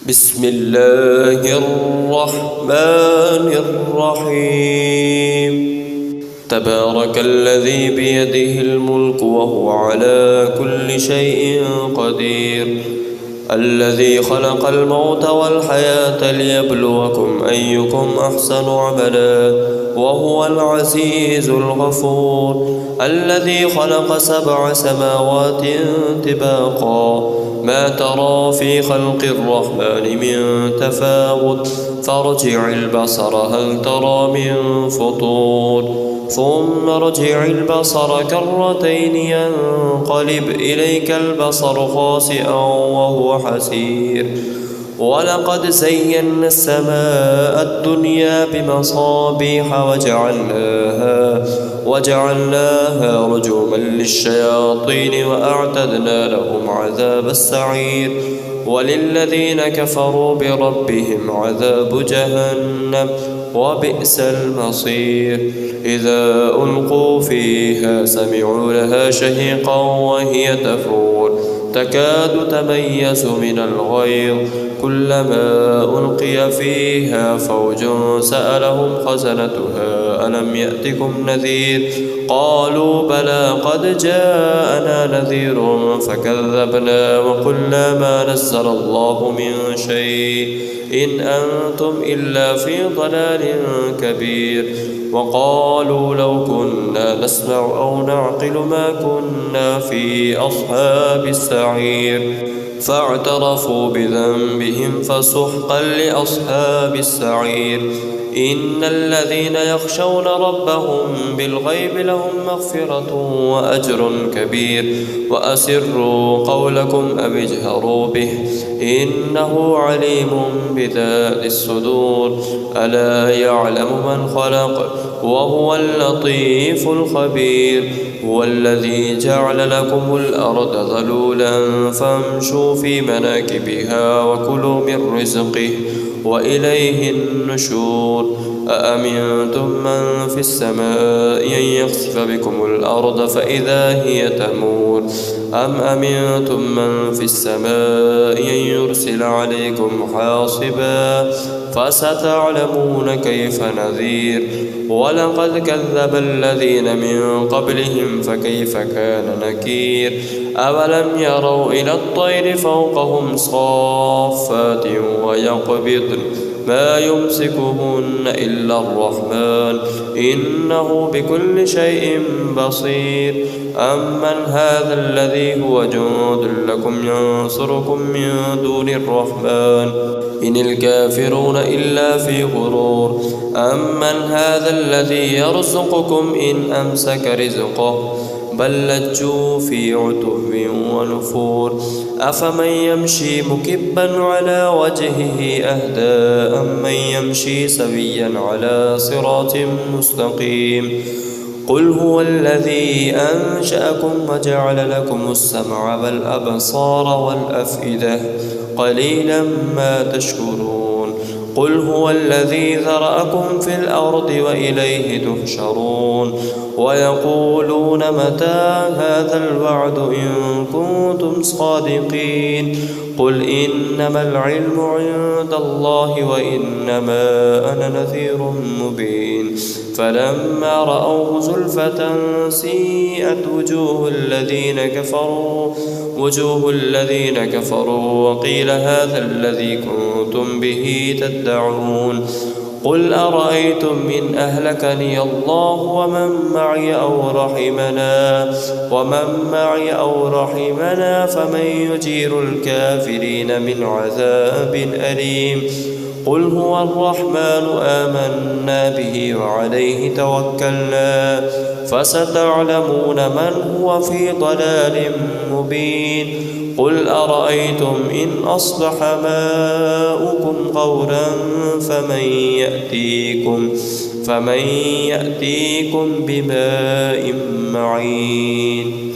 بسم الله الرحمن الرحيم تبارك الذي بيده الملك وهو على كل شيء قدير الذي خلق الموت والحياة ليبلوكم أيكم أحسن عملا وهو العزيز الغفور الذي خلق 7 سماوات طباقا ما ترى في خلق الرحمن من تفاوت فارجع البصر هل ترى من فطور ثم ارجع البصر كرتين ينقلب إليك البصر خاسئا وهو حسير ولقد زينا السماء الدنيا بمصابيح وجعلناها رجوما للشياطين وأعتدنا لهم عذاب السعير وللذين كفروا بربهم عذاب جهنم وبئس المصير إذا ألقوا فيها سمعوا لها شهيقا وهي تفور تكاد تميز من الغيظ كلما ألقي فيها فوج سألهم خزنتها ألم يأتكم نذير قالوا بلى قد جاءنا نذير فكذبنا وقلنا ما نزل الله من شيء إن أنتم إلا في ضلال كبير وقالوا لو كنا نسمع أو نعقل ما كنا في أصحاب السعير فاعترفوا بذنبهم فسحقا لأصحاب السعير إن الذين يخشون ربهم بالغيب لهم مغفرة وأجر كبير وأسروا قولكم أو اجهروا به إنه عليم بذات الصدور ألا يعلم من خلق وهو اللطيف الخبير هو الذي جعل لكم الأرض ذلولا فامشوا في مناكبها وكلوا من رزقه وإليه النشور أأمنتم من في السماء أن يخسف بكم الأرض فإذا هي تمور أم أمنتم من في السماء أن يرسل عليكم حاصبا فستعلمون كيف نذير ولقد كذب الذين من قبلهم فكيف كان نكير أولم يروا إلى الطير فوقهم صافات ويقبضن ما يمسكهن إلا الرحمن إنه بكل شيء بصير أمن هذا الذي هو جند لكم ينصركم من دون الرحمن إن الكافرون إلا في غرور أمن هذا الذي يرزقكم إن أمسك رزقه بل لجوا في عتو ونفور أفمن يمشي مكبا على وجهه أهدى أمن يمشي سويا على صراط مستقيم قل هو الذي أنشأكم وجعل لكم السمع والأبصار والأفئدة قليلا ما تشكرون قل هو الذي ذرأكم في الأرض وإليه تحشرون ويقولون متى هذا الوعد إن كنتم صادقين قل إنما العلم عند الله وإنما أنا نذير مبين فلما رأوه زلفة سيئت وجوه الذين كفروا وقيل هذا الذي كنتم به تدعون قل أرأيتم إن أهلكني الله ومن معي أو رحمنا فمن يجير الكافرين من عذاب أليم قل هو الرحمن آمنا به وعليه توكلنا فستعلمون من هو في ضلال مبين قل أرأيتم إن أصبح ماؤكم غورا فمن يأتيكم بماء معين